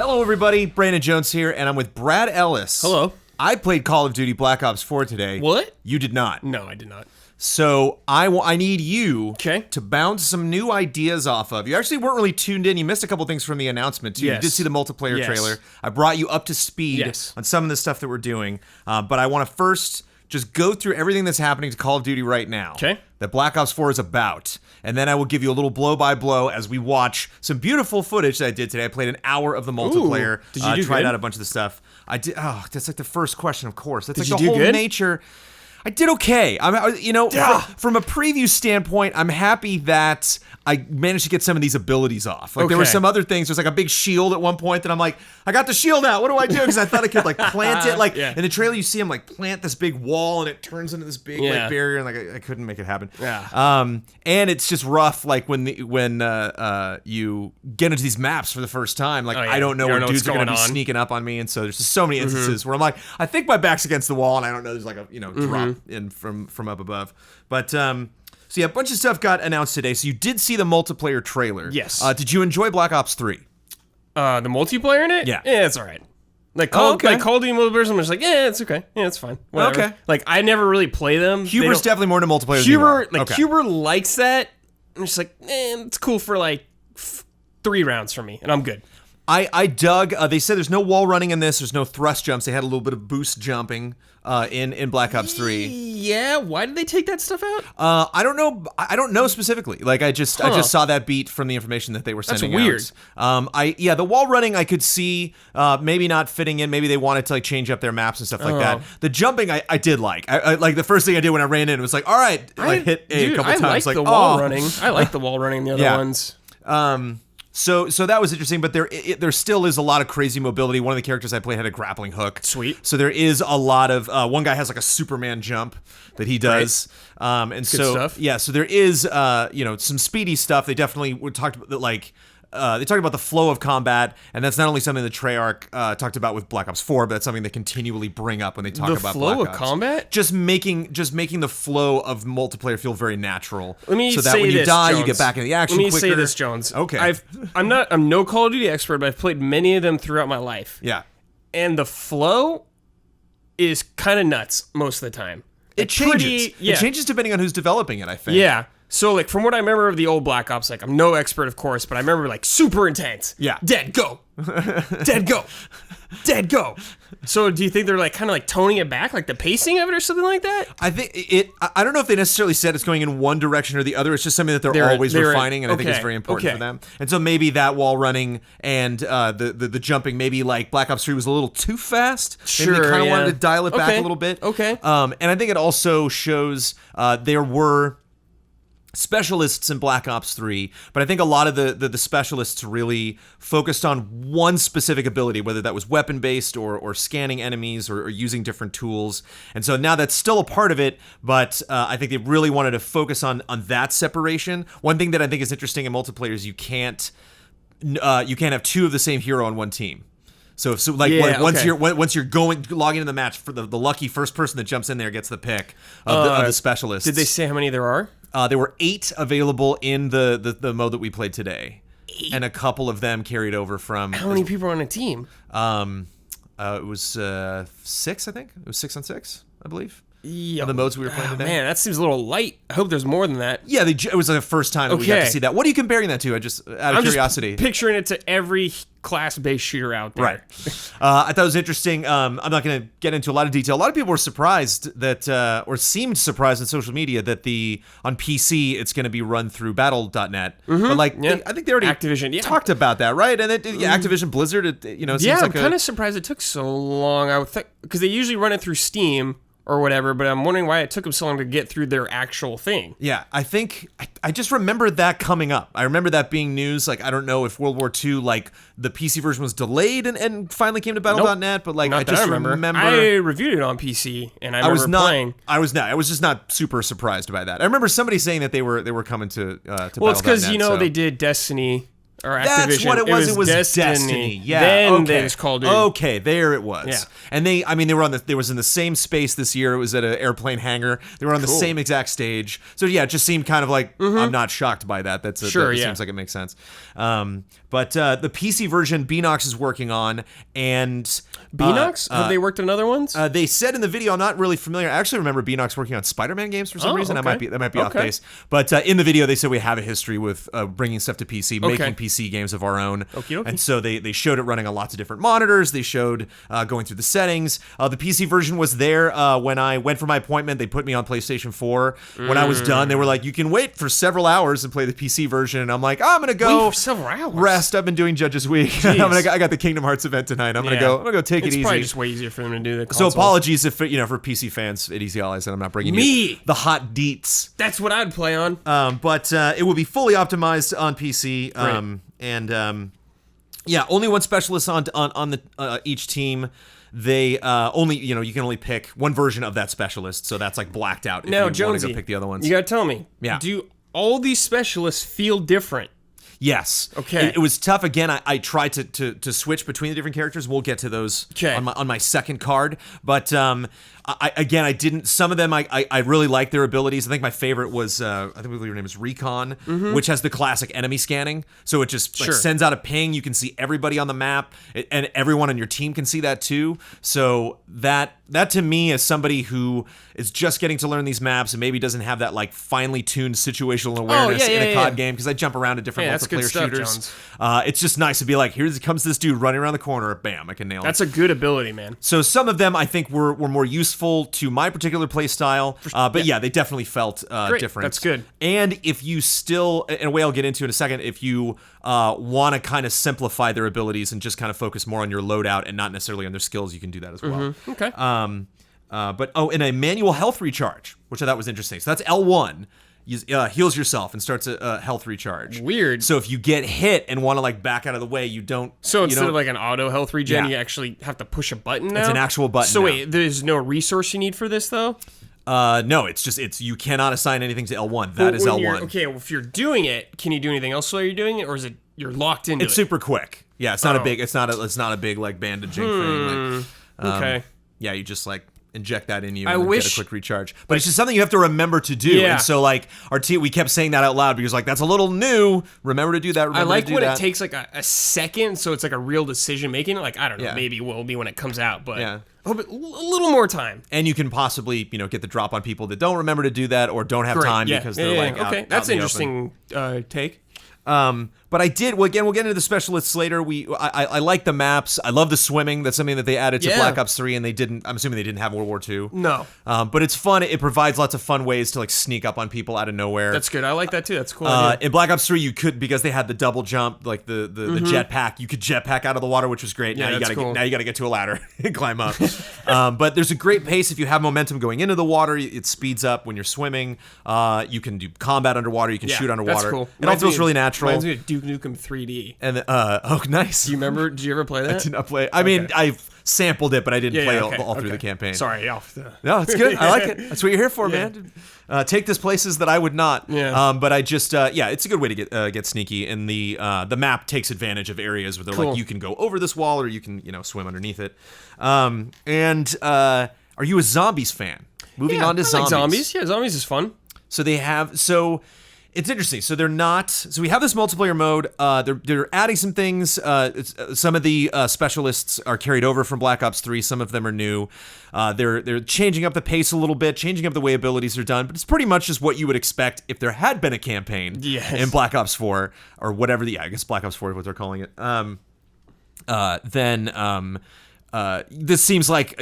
Hello, everybody. Brandon Jones here, and I'm with Brad Ellis. Hello. I played Call of Duty Black Ops IV today. What? You did not. No, I did not. So I need you Okay. to bounce some new ideas off of. You actually weren't really tuned in. You missed a couple things from the announcement, too. Yes. You did see the multiplayer Yes. trailer. I brought you up to speed Yes. on some of the stuff that we're doing. But I want to first just go through everything that's happening to Call of Duty right now. Okay. That Black Ops 4 is about. And then I will give you a little blow-by-blow as we watch some beautiful footage that I did today. I played an hour of the multiplayer. Did you do tried good? out a bunch of the stuff. I did. Oh, that's like the first question, of course. That's Did like you the do whole good? nature. I did okay. From a preview standpoint, I'm happy that I managed to get some of these abilities off. Like there were Okay. some other things. There's like a big shield at one point that I'm like, I got the shield out. What do I do? Because I thought I could like plant it. Like Yeah. in the trailer, you see him like plant this big wall and it turns into this big Yeah. like barrier, and like I couldn't make it happen. Yeah. And it's just rough. Like when you get into these maps for the first time, like Oh, yeah. I don't know You where don't know dudes what's are going to be going on. sneaking up on me, and so there's just so many instances where I'm like, I think my back's against the wall, and I don't know. There's like a drop in from up above, but so yeah, a bunch of stuff got announced today. So you did see the multiplayer trailer. Yes. Did you enjoy Black Ops 3? The multiplayer in it? Yeah. Yeah, it's all right. Like Call of Duty multiplayer, I'm just like, yeah, it's okay. Yeah, it's fine. Whatever. Okay. Like I never really play them. Huber's definitely more into multiplayer than you are. Huber, like Okay. Huber likes that. I'm just like, it's cool for like 3 rounds for me, and I'm good. I dug. They said there's no wall running in this. There's no thrust jumps. They had a little bit of boost jumping in Black Ops 3. Yeah, why did they take that stuff out? I don't know. I don't know specifically. Like I just saw that beat from the information that they were sending weird. out. The wall running I could see maybe not fitting in. Maybe they wanted to like change up their maps and stuff like that. The jumping I did like. I like the first thing I did when I ran in was like, all right, I hit A couple times. I like like the wall running. I like the wall running. The other Yeah. ones. So that was interesting, but there still is a lot of crazy mobility. One of the characters I played had a grappling hook. Sweet. So there is a lot of one guy has like a Superman jump that he does. And so stuff. yeah, so there is some speedy stuff. They definitely talked about like they talked about the flow of combat, and that's not only something that Treyarch talked about with Black Ops 4, but that's something they continually bring up when they talk The about flow Black of Ops. combat? Just making the flow of multiplayer feel very natural. Let me so that say when you this, die, you Jones. get back into the action Let me quicker. say this, Jones. Okay. I'm no Call of Duty expert, but I've played many of them throughout my life. Yeah. And the flow is kind of nuts most of the time. It changes. Yeah. It changes depending on who's developing it, I think. Yeah. So, like, from what I remember of the old Black Ops, like, I'm no expert, of course, but I remember, like, super intense. Yeah. Dead, go. Dead, go. Dead, go. So, do you think they're, like, kind of, like, toning it back, like, the pacing of it or something like that? I think I don't know if they necessarily said it's going in one direction or the other. It's just something that they're always refining, and I think it's very important for them. And so maybe that wall running and the jumping, maybe like Black Ops 3 was a little too fast. Maybe they kind of wanted to dial it back a little bit. Okay. And I think it also shows there were specialists in Black Ops 3, but I think a lot of the specialists really focused on one specific ability, whether that was weapon-based or scanning enemies or using different tools. And so now that's still a part of it, but I think they really wanted to focus on that separation. One thing that I think is interesting in multiplayer is you can't have two of the same hero on one team. So once you're logging into the match, for the lucky first person that jumps in there gets the pick of the specialists. Did they say how many there are? There were 8 available in the mode that we played today. 8? And a couple of them carried over from... How many people are on a team? It was 6, I think. It was 6 on 6, I believe. Yeah. Of the modes we were playing today. Man, that seems a little light. I hope there's more than that. Yeah, it was the first time that we got to see that. What are you comparing that to? Out of curiosity. Just picturing it to every class-based shooter out there. Right. I thought it was interesting. I'm not going to get into a lot of detail. A lot of people were surprised that, or seemed surprised on social media that on PC it's going to be run through Battle.net. But I think they already Activision talked about that, right? And Activision Blizzard, it seems I'm like kind of surprised it took so long. I would think because they usually run it through Steam or whatever, but I'm wondering why it took them so long to get through their actual thing. Yeah, I think I just remember that coming up. I remember that being news. Like, I don't know if World War II, like, the PC version was delayed and finally came to Battle.net, but like, I just remember. I reviewed it on PC, and I remember playing. I was just not super surprised by that. I remember somebody saying that they were coming to Well, Battle.net. it's because, they did Destiny or Activision. That's what it was. It was Destiny. Yeah. Then okay. they just called it. Okay, there it was. Yeah. And they were they was in the same space this year. It was at an airplane hangar. They were on the same exact stage. So yeah, it just seemed kind of like I'm not shocked by that. That seems like it makes sense. But the PC version Beanox is working on, and Beanox? Have they worked on other ones? they said in the video, I'm not really familiar. I actually remember Beanox working on Spider-Man games for some reason. Okay. That might be off base. But in the video, they said we have a history with bringing stuff to PC, making PC games of our own. Okie dokie. And so they showed it running on lots of different monitors. They showed going through the settings. The PC version was there when I went for my appointment. They put me on PlayStation 4. When I was done, they were like, you can wait for several hours and play the PC version. And I'm like, I'm gonna go Wait for several hours. rest. I've been doing Judges Week. I got the Kingdom Hearts event tonight. I'm gonna go take it easy. It's probably just way easier for them to do the So console. apologies if for PC fans at Easy Allies that I'm not bringing you the hot deets. That's what I'd play on. But it will be fully optimized on PC. Only one specialist on the each team. They only you can only pick one version of that specialist. So that's like blacked out. If Now, you want to Jonesy, go pick the other ones. You gotta tell me. Yeah. Do all these specialists feel different? Yes. Okay. It was tough. Again, I tried to switch between the different characters. We'll get to those on my second card. But I didn't. Some of them I really like their abilities. I think my favorite was I think your name is Recon, which has the classic enemy scanning. So it just sends out a ping. You can see everybody on the map, and everyone on your team can see that too. So that to me, as somebody who is just getting to learn these maps and maybe doesn't have that like finely tuned situational awareness in a COD game, because I jump around to different multiplayer shooters. It's just nice to be like, here comes this dude running around the corner. Bam, I can nail it. That's a good ability, man. So some of them I think were more useful to my particular play style, but they definitely felt different. That's good. And if you still, in a way I'll get into in a second, if you want to kind of simplify their abilities and just kind of focus more on your loadout and not necessarily on their skills, you can do that as well. Okay. And a manual health recharge, which I thought was interesting. So that's L1. Heals yourself and starts a health recharge. Weird. So if you get hit and want to like back out of the way, you don't. So instead of like an auto health regen, you actually have to push a button now? It's an actual button. So now. wait, there's no resource you need for this though? No, it's you cannot assign anything to L1. That is L1. Okay, well, if you're doing it, can you do anything else while you're doing it, or is it you're locked into it? It's super quick. Yeah, it's not a big like bandaging thing. Like, okay. Yeah, you just like inject that in you and wish, get a quick recharge. But it's just something you have to remember to do. Yeah. And so like our team, we kept saying that out loud because like that's a little new. Remember to do that. I like when it takes like a second, so it's like a real decision making. Like I don't know, maybe it will be when it comes out, but a little more time. And you can possibly get the drop on people that don't remember to do that or don't have time because they're like out, okay. That's an interesting take. But I did. Well, again, we'll get into the specialists later. I like the maps. I love the swimming. That's something that they added to Black Ops 3, and they didn't. I'm assuming they didn't have in World War II. No. But it's fun. It provides lots of fun ways to like sneak up on people out of nowhere. That's good. I like that too. That's cool. In Black Ops 3, you could, because they had the double jump, like the jetpack. You could jetpack out of the water, which was great. Yeah, now you gotta get to a ladder and climb up. But there's a great pace if you have momentum going into the water. It speeds up when you're swimming. You can do combat underwater. You can shoot underwater. That's cool. It all feels really natural. Reminds me of Duke Nukem 3D. And nice. Do you remember? Did you ever play that? I did not play. I mean, I've sampled it, but I didn't play all through the campaign. Sorry. No, it's good. I like it. That's what you're here for, man. Take this places that I would not. Yeah. But I just it's a good way to get sneaky. And the map takes advantage of areas where they're like you can go over this wall or you can swim underneath it. And are you a Zombies fan? Moving on to I like Zombies. Zombies. Yeah, Zombies is fun. So they have It's interesting. So they're not. So we have this multiplayer mode. They're adding some things. Some of the specialists are carried over from Black Ops 3. Some of them are new. They're changing up the pace a little bit, changing up the way abilities are done. But it's pretty much just what you would expect if there had been a campaign in Black Ops 4 or whatever. I guess Black Ops 4 is what they're calling it. This seems like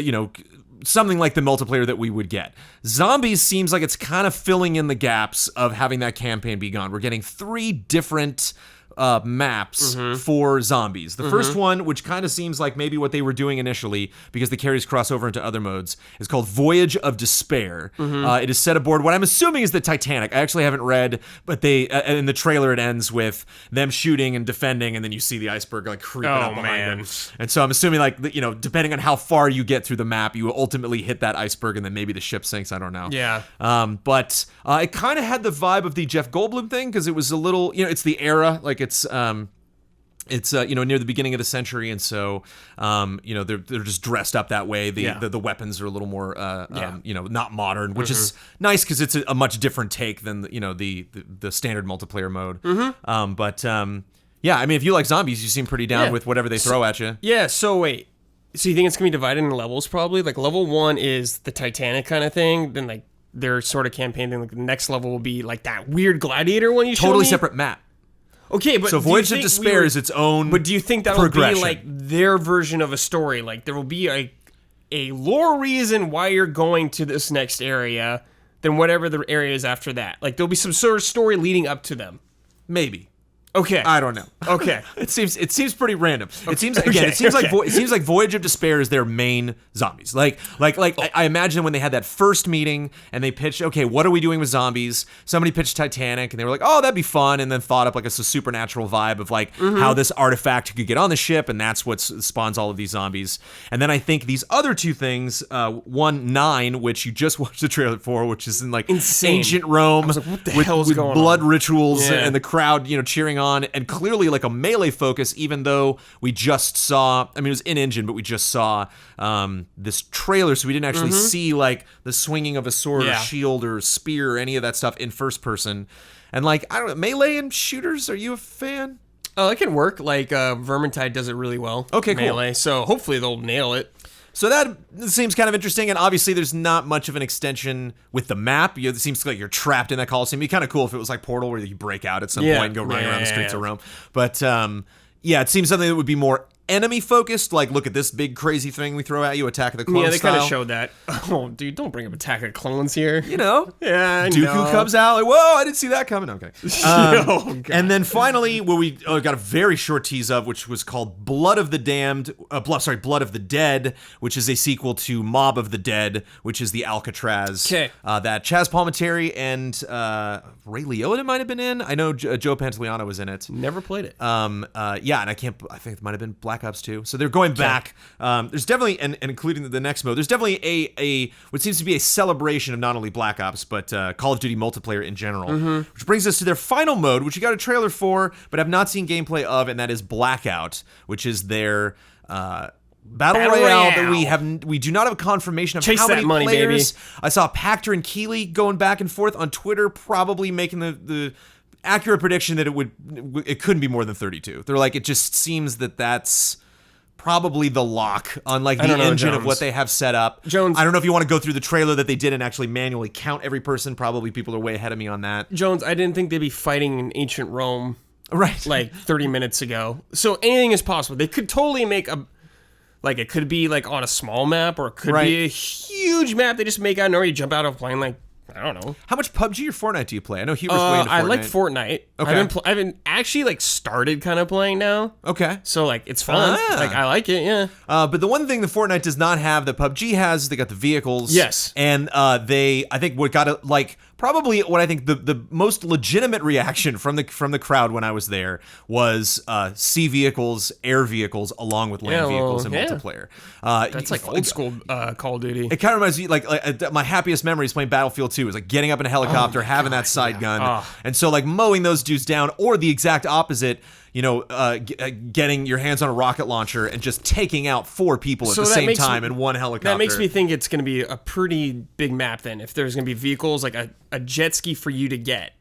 something like the multiplayer that we would get. Zombies seems like it's kind of filling in the gaps of having that campaign be gone. We're getting 3 different maps for Zombies. The first one, which kind of seems like maybe what they were doing initially, because the carries cross over into other modes, is called Voyage of Despair. It is set aboard what I'm assuming is the Titanic. I actually haven't read, but they in the trailer it ends with them shooting and defending, and then you see the iceberg like creeping up behind them. And so I'm assuming like depending on how far you get through the map, you will ultimately hit that iceberg, and then maybe the ship sinks. I don't know. Yeah. But it kind of had the vibe of the Jeff Goldblum thing, because it was a little it's the era, like it's It's near the beginning of the century, and so they're just dressed up that way. The weapons are a little more not modern, which is nice because it's a much different take than the standard multiplayer mode. I mean, if you like zombies, you seem pretty down with whatever they throw at you. Yeah. So wait, so you think it's gonna be divided into levels? Probably like level 1 is the Titanic kind of thing. Then like their sort of campaign thing. Like the next level will be like that weird gladiator one you showed me. Totally separate map. Okay, but so Voyage of Despair is its own. But do you think that'll be like their version of a story? Like there will be a lore reason why you're going to this next area than whatever the area is after that. Like there'll be some sort of story leading up to them. Maybe. Okay. I don't know. Okay. It seems pretty random. Okay. It seems like Voyage of Despair is their main zombies. I imagine when they had that first meeting and they pitched, okay, what are we doing with zombies? Somebody pitched Titanic and they were like, oh, that'd be fun, and then thought up like a supernatural vibe of like how this artifact could get on the ship, and that's what spawns all of these zombies. And then I think these other two things, 9, which you just watched the trailer for, which is in like insane ancient Rome what the hell's with going blood on? rituals and the crowd, cheering on, and clearly like a melee focus, even though we just saw, I mean, it was in engine, but we just saw this trailer, so we didn't actually see like the swinging of a sword or shield or spear or any of that stuff in first person. And like, I don't know, melee and shooters, are you a fan? Oh, it can work. Like Vermintide does it really well. Okay, melee, cool. So hopefully they'll nail it. So that seems kind of interesting, and obviously there's not much of an extension with the map. It seems like you're trapped in that Coliseum. It'd be kind of cool if it was like Portal, where you break out at some point and go running around the streets of Rome. But it seems something that would be more enemy focused, like look at this big crazy thing we throw at you, Attack of the Clones. Yeah, they kind of showed that. Oh, dude, don't bring up Attack of the Clones here. Yeah, I know. Dooku comes out, like, whoa, I didn't see that coming. Okay. And then finally, what we got a very short tease of, which was called Blood of the Dead, which is a sequel to Mob of the Dead, which is the Alcatraz that Chaz Palminteri and Ray Liotta might have been in. I know Joe Pantoliano was in it. Never played it. And I think it might have been Black Ops II. So they're going back. There's definitely, and including the next mode, there's definitely a what seems to be a celebration of not only Black Ops, but Call of Duty multiplayer in general. Which brings us to their final mode, which you got a trailer for, but have not seen gameplay of, and that is Blackout, which is their Battle Royale that we do not have a confirmation of how many money, players. Baby. I saw Pachter and Keeley going back and forth on Twitter, probably making the accurate prediction that it couldn't be more than 32. They're like, it just seems that's probably the lock on like the engine of what they have set up. Jones, I don't know if you want to go through the trailer that they did and actually manually count every person. Probably people are way ahead of me on that. Jones, I didn't think they'd be fighting in ancient Rome right like 30 minutes ago. So anything is possible. They could totally make it could be like on a small map, or it could be a huge map they just make out of nowhere. You jump out of a plane, like, I don't know. How much PUBG or Fortnite do you play? I know Huber's way into Fortnite. I like Fortnite. Okay. I've been actually like started kind of playing now. Okay. So like it's fun. Like I like it, yeah. But the one thing that Fortnite does not have that PUBG has, they got the vehicles. Yes. And I think what got it, like, probably what I think the most legitimate reaction from the crowd when I was there was sea vehicles, air vehicles, along with land vehicles in multiplayer. That's like old school Call of Duty. It kind of reminds me, like my happiest memories playing Battlefield 2 is like getting up in a helicopter, having that side gun, and so like mowing those dudes down, or the exact opposite. Getting your hands on a rocket launcher and just taking out 4 people at the same time in one helicopter. That makes me think it's going to be a pretty big map then, if there's going to be vehicles, like a jet ski for you to get.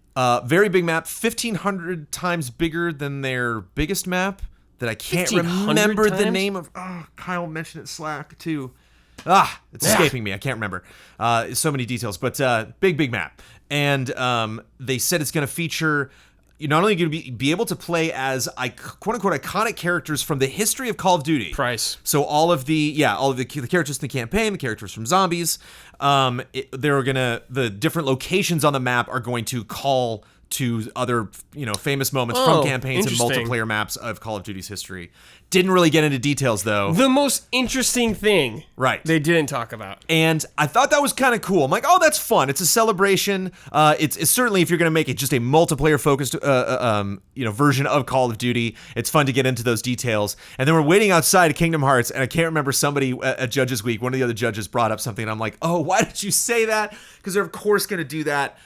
Very big map, 1,500 times bigger than their biggest map that I can't remember the name of. Oh, Kyle mentioned it Slack too. It's escaping me. I can't remember. So many details, but big map. And they said it's going to feature... You're not only going to be able to play as quote-unquote iconic characters from the history of Call of Duty. Price. So all of the characters in the campaign, the characters from Zombies, the different locations on the map are going to call to other, famous moments from campaigns and multiplayer maps of Call of Duty's history. Didn't really get into details, though. The most interesting thing they didn't talk about. And I thought that was kind of cool. I'm like, oh, that's fun. It's a celebration. It's certainly, if you're going to make it just a multiplayer-focused version of Call of Duty, it's fun to get into those details. And then we're waiting outside of Kingdom Hearts, and I can't remember, somebody at Judges Week, one of the other judges brought up something, and I'm like, oh, why did you say that? Because they're, of course, going to do that.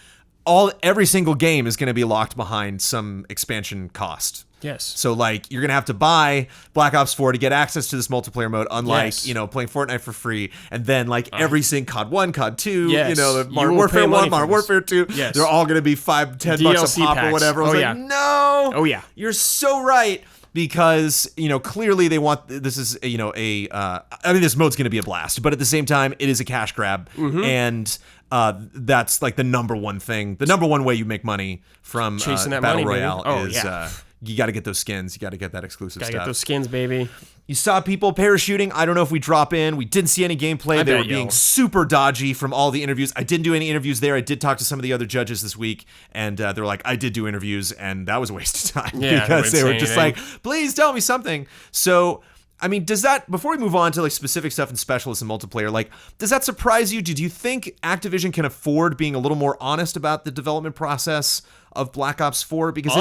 Every single game is going to be locked behind some expansion cost. Yes. So like you're gonna have to buy Black Ops 4 to get access to this multiplayer mode, unlike Yes. playing Fortnite for free, and then like every single COD 1, COD 2, Yes. the You Modern will pay Warfare 1, money Modern for Warfare 2, Yes. they're all gonna be $5-10 a pop packs. or whatever. I was Oh, like, yeah. no. Oh, yeah. You're so right. Because clearly they want this is this mode's going to be a blast, but at the same time it is a cash grab, and that's like the number one thing, the number one way you make money from Chasing that Battle money, baby. Royale Oh, is yeah. you got to get those skins, you got to get that exclusive Gotta stuff. get those skins, baby. You saw people parachuting. I don't know if we drop in. We didn't see any gameplay. They were being super dodgy from all the interviews. I didn't do any interviews there. I did talk to some of the other judges this week, and they were like, I did do interviews, and that was a waste of time because they were just like, please tell me something. So, I mean, does that, before we move on to like specific stuff in specialists and multiplayer, like, does that surprise you? Did you think Activision can afford being a little more honest about the development process of Black Ops 4? Because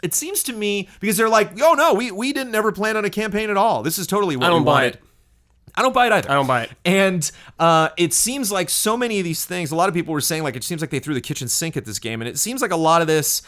it seems to me, because they're like, oh no, we didn't ever plan on a campaign at all. This is totally what we wanted. I don't buy it either. I don't buy it. And it seems like so many of these things, a lot of people were saying like it seems like they threw the kitchen sink at this game. And it seems like a lot of this,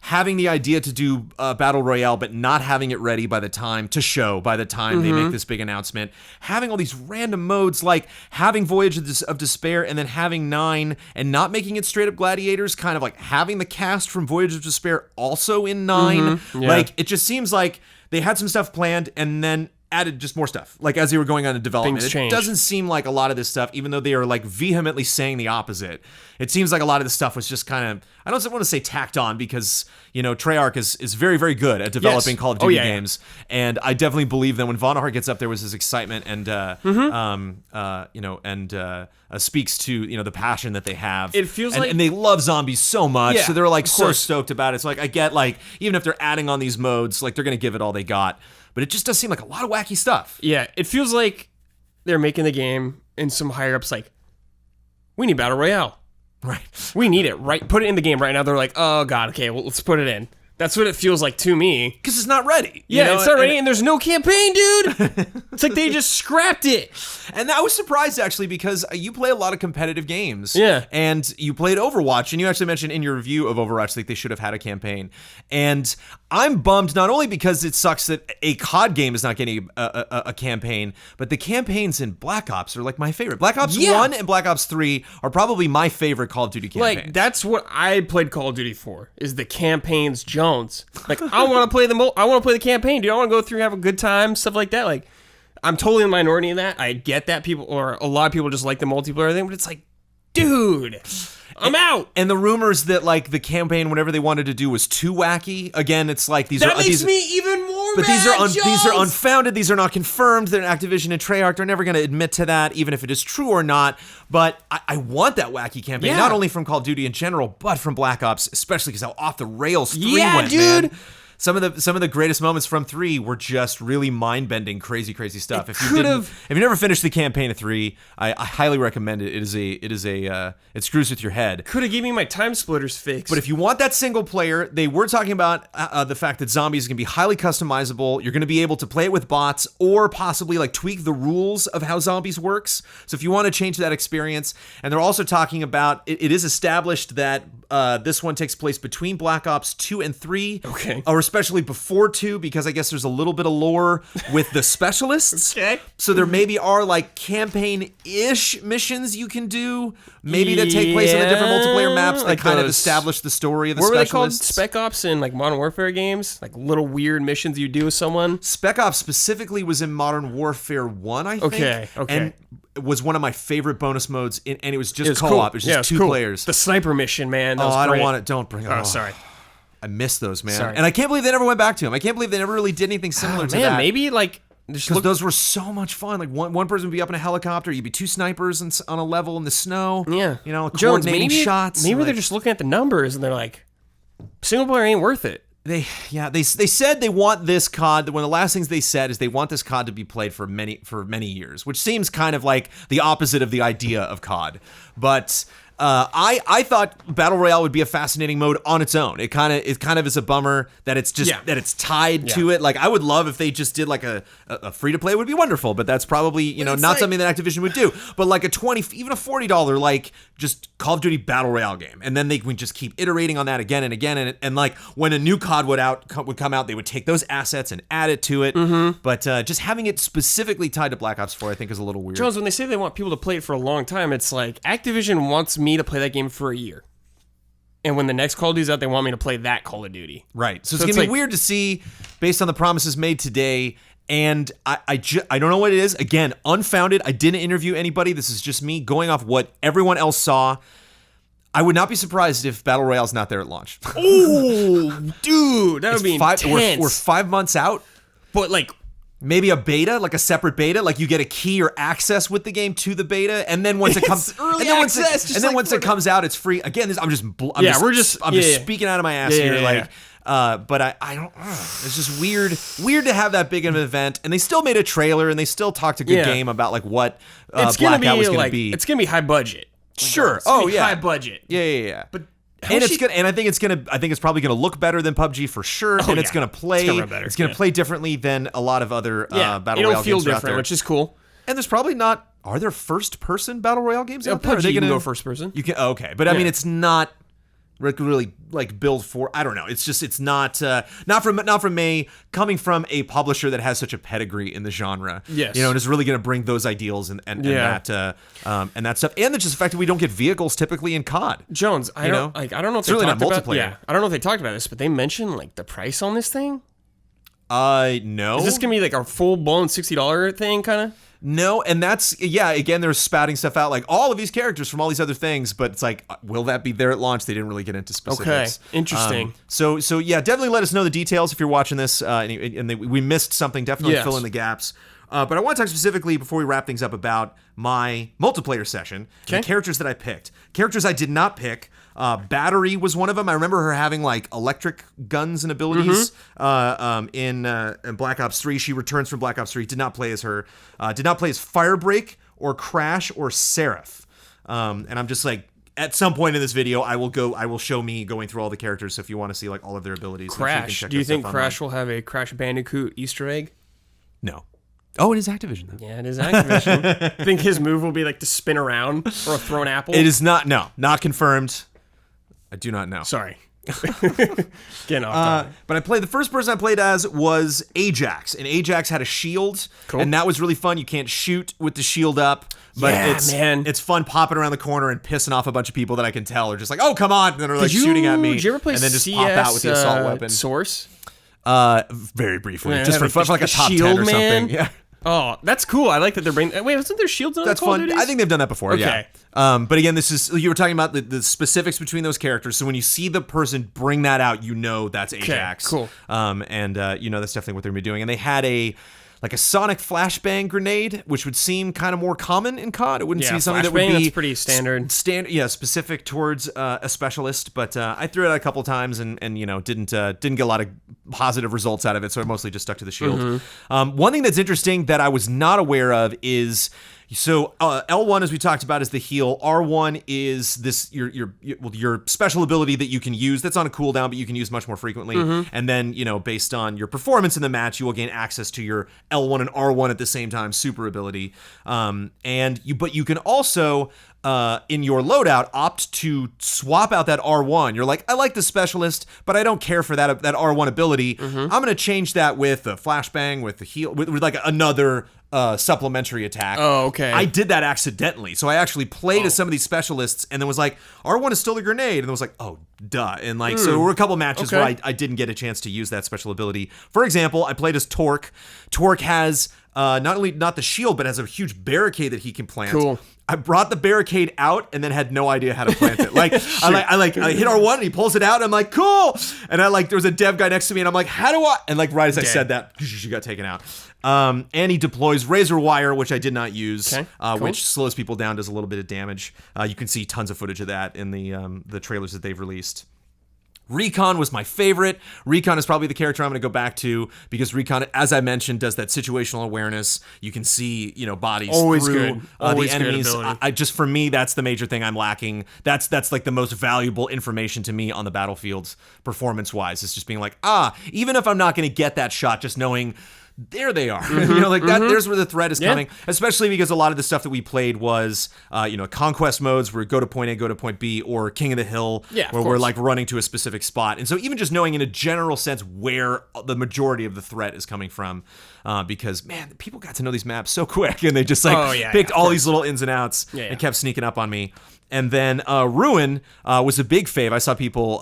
having the idea to do Battle Royale, but not having it ready by the time they make this big announcement, having all these random modes, like having Voyage of Despair and then having 9 and not making it straight up Gladiators, kind of like having the cast from Voyage of Despair also in 9. Like it just seems like they had some stuff planned and then added just more stuff, like as they were going on in development. It doesn't seem like a lot of this stuff, even though they are like vehemently saying the opposite, it seems like a lot of this stuff was just kind of, I don't want to say tacked on, because Treyarch is very, very good at developing Call of Duty games, and I definitely believe that when Vonnegut gets up there with his excitement and speaks to the passion that they have. It feels and they love zombies so much, so they're like so stoked about it. So like I get like even if they're adding on these modes, like they're gonna give it all they got. But it just does seem like a lot of wacky stuff. Yeah, it feels like they're making the game and some higher ups like, we need Battle Royale. Right. We need it, right? Put it in the game right now. They're like, oh god, okay, well let's put it in. That's what it feels like to me. Because it's not ready. Yeah, it's not ready, and there's no campaign, dude. It's like they just scrapped it. And I was surprised, actually, because you play a lot of competitive games. Yeah. And you played Overwatch, and you actually mentioned in your review of Overwatch that they should have had a campaign. And I'm bummed, not only because it sucks that a COD game is not getting a campaign, but the campaigns in Black Ops are like my favorite. Black Ops 1 and Black Ops 3 are probably my favorite Call of Duty campaigns. Like, that's what I played Call of Duty for, is the campaigns, Jones. Like, I want to play the campaign, dude. I want to go through, have a good time, stuff like that. Like, I'm totally in the minority in that. I get that people, or a lot of people just like the multiplayer thing, but it's like, dude, I'm out. And the rumors that like the campaign, whatever they wanted to do, was too wacky. Again, it's like these that are makes these, me even more. But mad, these are unfounded. These are not confirmed. They're Activision and Treyarch. They're never going to admit to that, even if it is true or not. But I want that wacky campaign, not only from Call of Duty in general, but from Black Ops, especially because how off the rails 3 went, dude. Man. Some of the greatest moments from 3 were just really mind-bending, crazy stuff. If you never finished the campaign of 3, I highly recommend it. It screws with your head. Could have given me my time splitters fixed. But if you want that single player, they were talking about the fact that zombies can be highly customizable. You're going to be able to play it with bots or possibly like tweak the rules of how zombies works. So if you want to change that experience, and they're also talking about it is established that this one takes place between Black Ops 2 and 3. Okay. Or especially before 2, because I guess there's a little bit of lore with the specialists. Okay. So there maybe are like campaign-ish missions you can do. Maybe that take place on the different multiplayer maps that like kind of those- establish the story of the What were they called? specialists. Spec Ops in like Modern Warfare games? Like little weird missions you do with someone? Spec Ops specifically was in Modern Warfare 1, I think. Okay. And it was one of my favorite bonus modes, and it was just co-op. Cool. It was just two cool. players. The sniper mission, man. That was I don't great. want it. Don't bring it up. Oh, sorry. I miss those, man. Sorry. And I can't believe they never went back to them. I can't believe they never really did anything similar to that. Maybe like because those were so much fun. Like one person would be up in a helicopter, you'd be 2 snipers on a level in the snow. Yeah. Jones, coordinating shots. Maybe they're just looking at the numbers and they're like, single player ain't worth it. They said they want this COD. One of the last things they said is they want this COD to be played for many years, which seems kind of like the opposite of the idea of COD. But I thought Battle Royale would be a fascinating mode on its own. It kind of is a bummer that it's just that it's tied to it. Like, I would love if they just did like a free to play. It would be wonderful, but that's probably not something that Activision would do. But like a $20, even a $40 like just Call of Duty Battle Royale game, and then they would just keep iterating on that again and again. And like when a new COD would come out, they would take those assets and add it to it. But just having it specifically tied to Black Ops 4, I think, is a little weird. Jones, when they say they want people to play it for a long time, it's like Activision wants me to play that game for a year. And when the next Call of Duty's out, they want me to play that Call of Duty. Right. So it's going to be weird to see based on the promises made today. And I don't know what it is. Again, unfounded. I didn't interview anybody. This is just me going off what everyone else saw. I would not be surprised if Battle Royale's not there at launch. Oh, dude. That would be intense. We're 5 months out. But like... Maybe a beta, like a separate beta, like you get a key or access with the game to the beta, and then once it comes, once it comes out, it's free. Again, I'm just speaking out of my ass here, but I don't. It's just weird to have that big of an event, and they still made a trailer, and they still talked a good game about like what Blackout was going to be. It's going to be high budget. Sure. High budget. Yeah. But. And it's good, and I think it's probably going to look better than PUBG for sure, and it's going to play. It's going to play differently than a lot of other Battle Royale games. It'll feel different, which is cool. And there's probably not. Are there first-person Battle Royale games out there? PUBG, you can go first-person. You can. Okay, but I mean, it's not really like build for. I don't know. It's just it's not from me coming from a publisher that has such a pedigree in the genre. Yes, and it's really going to bring those ideals and that stuff, and just the fact that we don't get vehicles typically in COD. Jones, I don't know if they really talked not about. multiplayer. Yeah, I don't know if they talked about this, but they mentioned like the price on this thing. No. Is this gonna be like a full blown $60 thing, kind of? No, and that's, again, they're spouting stuff out, like all of these characters from all these other things, but it's like, will that be there at launch? They didn't really get into specifics. Okay, interesting. So definitely let us know the details if you're watching this, and we missed something, definitely fill in the gaps. But I want to talk specifically, before we wrap things up, about my multiplayer session, and the characters that I picked. Characters I did not pick. Battery was one of them. I remember her having like electric guns and abilities in Black Ops 3. She returns from Black Ops 3. Did not play as her. Did not play as Firebreak or Crash or Seraph. And I'm just like, at some point in this video, I will show me going through all the characters. So if you want to see like all of their abilities, Crash. Do you think Crash will have a Crash Bandicoot Easter egg? No. Oh, it is Activision, though. Yeah, it is Activision. I think his move will be like to spin around or throw an apple. It is not. No, not confirmed. I do not know. Sorry. Getting off topic. But the first person I played as was Ajax, and Ajax had a shield, and that was really fun. You can't shoot with the shield up, but it's fun popping around the corner and pissing off a bunch of people that I can tell are just like, oh, come on, and then are like shooting at me. Did you ever play and then just CS, pop out with the assault weapon? Source? Very briefly, just for like a top 10 or something. Yeah. Oh, that's cool. I like that they're bringing... Wait, wasn't there shields on That's Call fun. of Duties? I think they've done that before, okay. But again, you were talking about the specifics between those characters, so when you see the person bring that out, you know that's Ajax. Okay, cool. And that's definitely what they're going to be doing. And they had a sonic flashbang grenade, which would seem kind of more common in COD. It wouldn't seem something that would be... that's pretty standard. Specific towards a specialist. But I threw it out a couple times and didn't get a lot of positive results out of it, so I mostly just stuck to the shield. One thing that's interesting that I was not aware of is... So L1, as we talked about, is the heal. R1 is this your special ability that you can use. That's on a cooldown, but you can use much more frequently. And then based on your performance in the match, you will gain access to your L1 and R1 at the same time, super ability. But you can also in your loadout opt to swap out that R1. You're like, I like the specialist, but I don't care for that R1 ability. I'm gonna change that with a flashbang, with the heal, with like another supplementary attack. Oh, okay. I did that accidentally. So I actually played as some of these specialists and then was like, R1 is still a grenade. And then was like, oh, duh. And like, so there were a couple matches where I didn't get a chance to use that special ability. For example, I played as Torque. Torque has not the shield, but has a huge barricade that he can plant. Cool. I brought the barricade out and then had no idea how to plant it. Like I hit R1 and he pulls it out and I'm like, cool. And there was a dev guy next to me and I'm like, how do I? And like right as I said that, she got taken out. And he deploys razor wire, which I did not use, which slows people down, does a little bit of damage. You can see tons of footage of that in the trailers that they've released. Recon was my favorite. Recon is probably the character I'm going to go back to because Recon, as I mentioned, does that situational awareness. You can see, bodies Always through good. Always the enemies. good ability. I just, for me, that's the major thing I'm lacking. That's like the most valuable information to me on the battlefields, performance-wise. It's just being like, even if I'm not going to get that shot, just knowing there they are. That. There's where the threat is coming. Especially because a lot of the stuff that we played was, conquest modes where go to point A, go to point B, or King of the Hill, where we're like running to a specific spot. And so even just knowing in a general sense where the majority of the threat is coming from, because man, people got to know these maps so quick, and they just picked all these little ins and outs and kept sneaking up on me. And then Ruin was a big fave. I saw people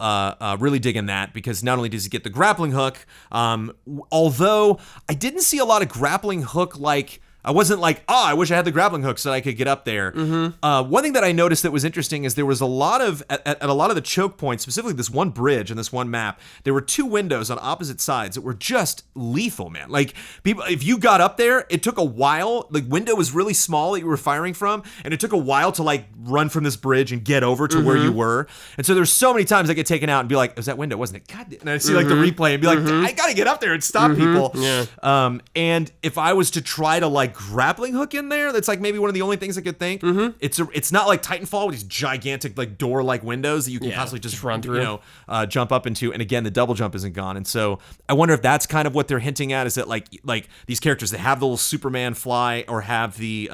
really digging that because not only does he get the grappling hook, although I didn't see a lot of grappling hook like. I wasn't like, I wish I had the grappling hook so that I could get up there. One thing that I noticed that was interesting is there was a lot of, at a lot of the choke points, specifically this one bridge and this one map, there were two windows on opposite sides that were just lethal, man. Like, people, if you got up there, it took a while. The window was really small that you were firing from, and it took a while to like run from this bridge and get over to where you were. And so there's so many times I get taken out and be like, it was that window, wasn't it? God, and I see like the replay and be like, I gotta get up there and stop people. And if I was to try to like grappling hook in there, that's like maybe one of the only things I could think. It's not like Titanfall with these gigantic like door like windows that you can constantly just run through, jump up into. And again, the double jump isn't gone. And so I wonder if that's kind of what they're hinting at, is that like these characters that have the little Superman fly or have the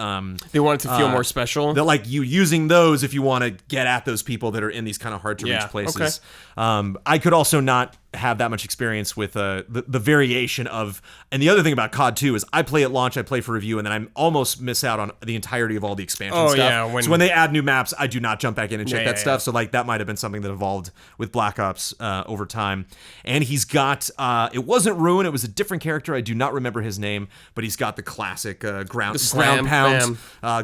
they want it to feel more special. They're like you using those if you want to get at those people that are in these kind of hard to reach places. I could also not have that much experience with the variation of, and the other thing about COD 2 is I play at launch, I play for review, and then I almost miss out on the entirety of all the expansion stuff. So when they add new maps, I do not jump back in and check that stuff. So like that might have been something that evolved with Black Ops over time. And he's got, it wasn't Ruin, it was a different character. I do not remember his name, but he's got the classic ground pound,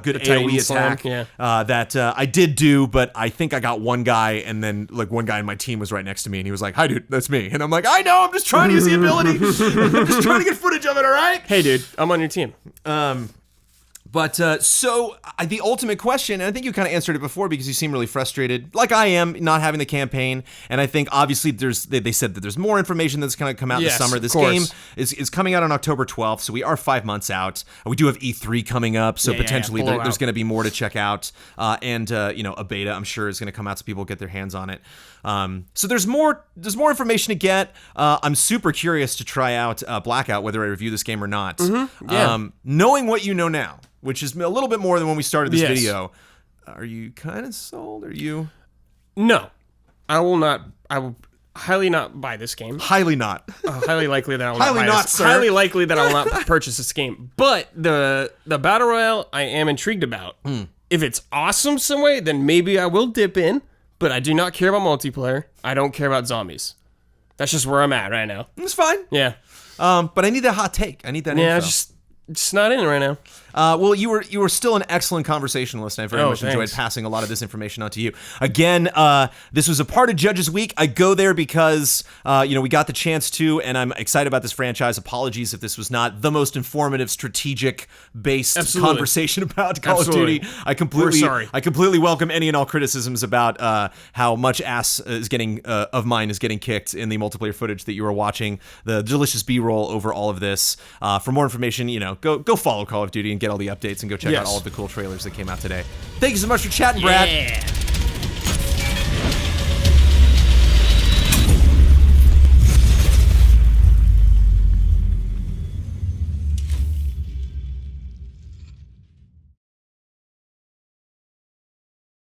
good AoE attack that I did do, but I think I got one guy, and then like one guy in my team was right next to me, and he was like, "Hi, dude, that's me." And I'm like, I know, I'm just trying to use the ability. I'm just trying to get footage of it, all right? Hey, dude, I'm on your team. But the ultimate question, and I think you kind of answered it before because you seem really frustrated, like I am, not having the campaign. And I think obviously they said that there's more information that's going to come out this summer. This game is coming out on October 12th, so we are 5 months out. We do have E3 coming up, so potentially there's going to be more to check out. And a beta, I'm sure, is going to come out so people get their hands on it. So there's more information to get. I'm super curious to try out Blackout, whether I review this game or not. Knowing what you know now, which is a little bit more than when we started this video, are you kind of sold? Are you? No, I will not. I will highly not buy this game. Highly not. Highly likely that I will not buy this. Sir. Highly likely that I will not purchase this game. But the Battle Royale I am intrigued about. If it's awesome some way, then maybe I will dip in. But I do not care about multiplayer. I don't care about zombies. That's just where I'm at right now. It's fine. Yeah. But I need that hot take. I need that info. Just not in it right now. Well, you were still an excellent conversationalist, and I very much enjoyed passing a lot of this information on to you. Again, this was a part of Judges Week. I go there because we got the chance to, and I'm excited about this franchise. Apologies if this was not the most informative, strategic-based conversation about Call of Duty. I completely welcome any and all criticisms about how much ass of mine is getting kicked in the multiplayer footage that you were watching. The delicious B-roll over all of this. For more information, go follow Call of Duty and get all the updates and go check out all of the cool trailers that came out today. Thank you so much for chatting, Brad.